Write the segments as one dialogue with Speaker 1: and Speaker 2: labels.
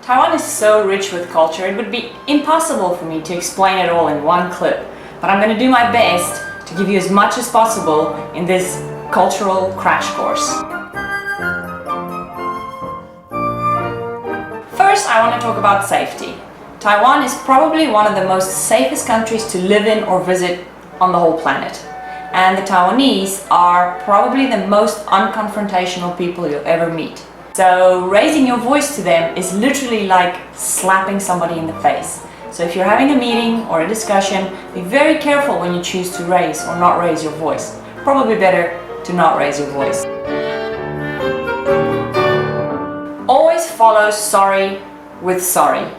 Speaker 1: Taiwan is so rich with culture, it would be impossible for me to explain it all in one clip, but I'm going to do my best to give you as much as possible in this cultural crash course. First, I want to talk about safety. Taiwan is probably one of the most safest countries to live in or visit on the whole planet. And the Taiwanese are probably the most unconfrontational people you'll ever meet. So raising your voice to them is literally like slapping somebody in the face. So if you're having a meeting or a discussion, be very careful when you choose to raise or not raise your voice. Probably better to not raise your voice. Always follow sorry with sorry.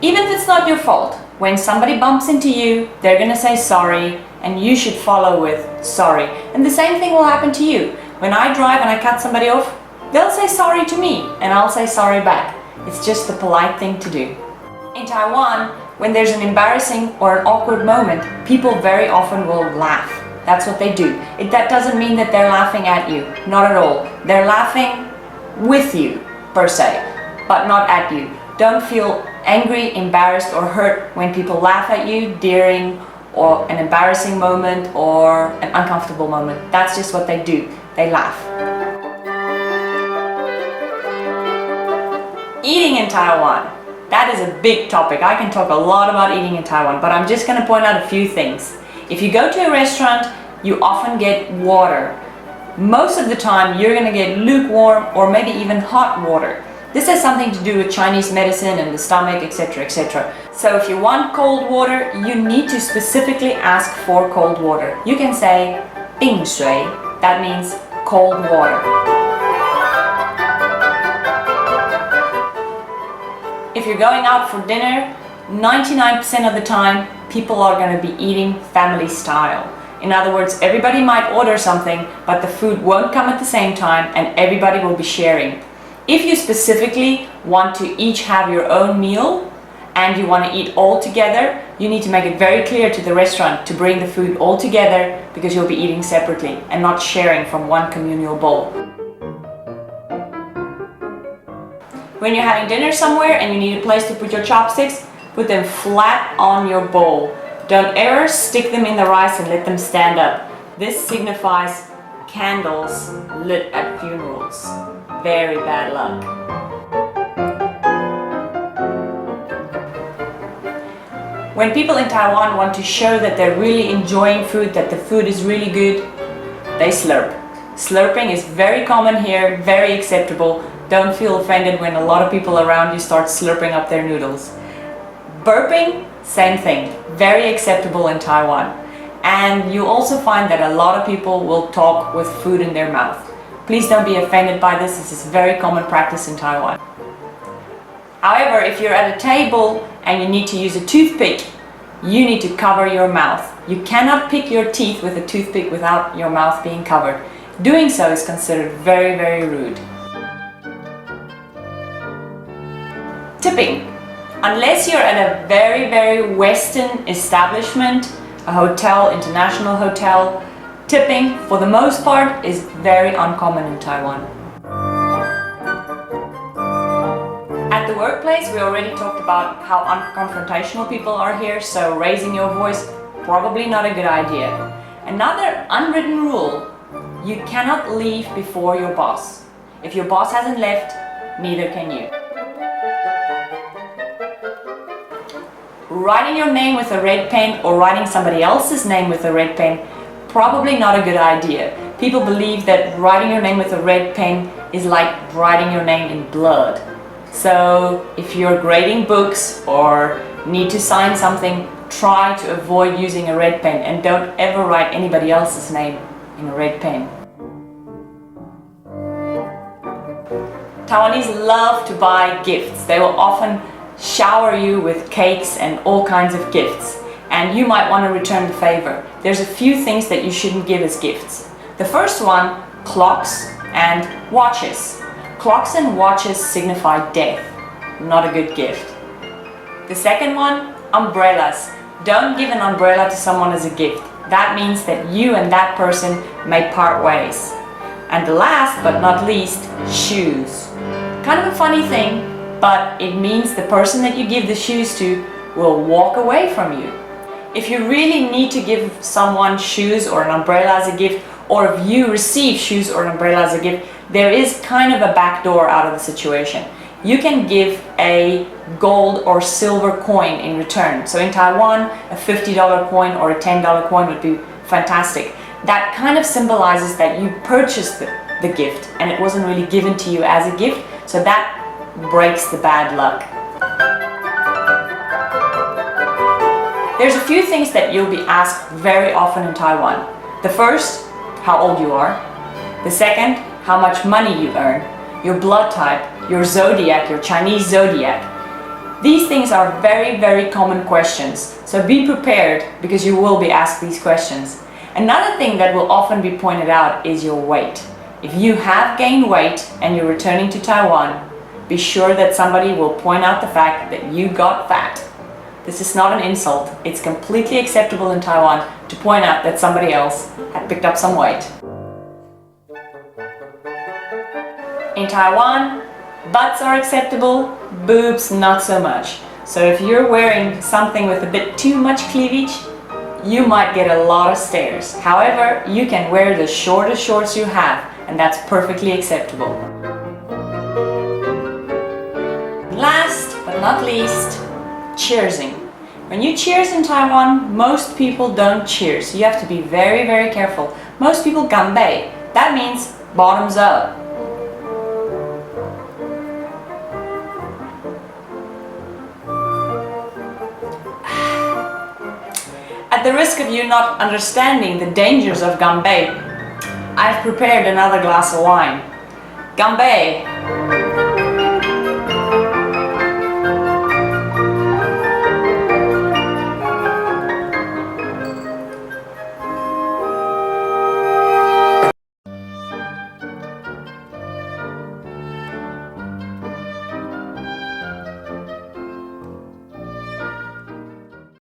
Speaker 1: Even if it's not your fault, when somebody bumps into you, they're gonna say sorry, and you should follow with sorry. And the same thing will happen to you. When I drive and I cut somebody off, they'll say sorry to me, and I'll say sorry back. It's just the polite thing to do. In Taiwan, when there's an embarrassing or an awkward moment, people very often will laugh. That's what they do. That doesn't mean that they're laughing at you. Not at all. They're laughing with you, per se, but not at you. Don't feel angry, embarrassed, or hurt when people laugh at you during or an embarrassing moment or an uncomfortable moment. That's just what they do. They laugh. Eating in Taiwan. That is a big topic. I can talk a lot about eating in Taiwan, but I'm just going to point out a few things. If you go to a restaurant, you often get water. Most of the time, you're going to get lukewarm or maybe even hot water. This has something to do with Chinese medicine and the stomach, etc., etc. So if you want cold water, you need to specifically ask for cold water. You can say 冰水. That means cold water. If you're going out for dinner, 99% of the time, people are going to be eating family style. In other words, everybody might order something, but the food won't come at the same time and everybody will be sharing. If you specifically want to each have your own meal and you want to eat all together, you need to make it very clear to the restaurant to bring the food all together because you'll be eating separately and not sharing from one communal bowl. When you're having dinner somewhere and you need a place to put your chopsticks, put them flat on your bowl. Don't ever stick them in the rice and let them stand up. This signifies candles lit at funerals. Very bad luck. When people in Taiwan want to show that they're really enjoying food, that the food is really good, they slurp. Slurping is very common here, very acceptable. Don't feel offended when a lot of people around you start slurping up their noodles. Burping, same thing, very acceptable in Taiwan. And you also find that a lot of people will talk with food in their mouth. Please don't be offended by this. This is very common practice in Taiwan. However, if you're at a table and you need to use a toothpick, you need to cover your mouth. You cannot pick your teeth with a toothpick without your mouth being covered. Doing so is considered very, very rude. Tipping. Unless you're at a very, very Western establishment, a hotel, international hotel, tipping, for the most part, is very uncommon in Taiwan. At the workplace, we already talked about how unconfrontational people are here, so raising your voice, probably not a good idea. Another unwritten rule, you cannot leave before your boss. If your boss hasn't left, neither can you. Writing your name with a red pen or writing somebody else's name with a red pen, probably not a good idea. People believe that writing your name with a red pen is like writing your name in blood. So if you're grading books or need to sign something, try to avoid using a red pen and don't ever write anybody else's name in a red pen. Taiwanese love to buy gifts. They will often shower you with cakes and all kinds of gifts, and you might want to return the favor. There's a few things that you shouldn't give as gifts. The first one, clocks and watches. Clocks and watches signify death. Not a good gift. The second one, umbrellas. Don't give an umbrella to someone as a gift. That means that you and that person may part ways. And the last but not least, shoes. Kind of a funny thing, but it means the person that you give the shoes to will walk away from you. If you really need to give someone shoes or an umbrella as a gift, or if you receive shoes or an umbrella as a gift, there is kind of a back door out of the situation. You can give a gold or silver coin in return. So in Taiwan, a $50 coin or a $10 coin would be fantastic. That kind of symbolizes that you purchased the gift and it wasn't really given to you as a gift, so that breaks the bad luck. There's a few things that you'll be asked very often in Taiwan. The first, how old you are. The second, how much money you earn. Your blood type, your zodiac, your Chinese zodiac. These things are very, very common questions, so be prepared because you will be asked these questions. Another thing that will often be pointed out is your weight. If you have gained weight and you're returning to Taiwan, be sure that somebody will point out the fact that you got fat. This is not an insult. It's completely acceptable in Taiwan to point out that somebody else had picked up some weight. In Taiwan, butts are acceptable, boobs not so much. So if you're wearing something with a bit too much cleavage, you might get a lot of stares. However, you can wear the shortest shorts you have, and that's perfectly acceptable. Last but not least, cheersing. When you cheers in Taiwan, most people don't cheers. You have to be very, very careful. Most people ganbei. That means bottoms up. At the risk of you not understanding the dangers of ganbei, I've prepared another glass of wine. Ganbei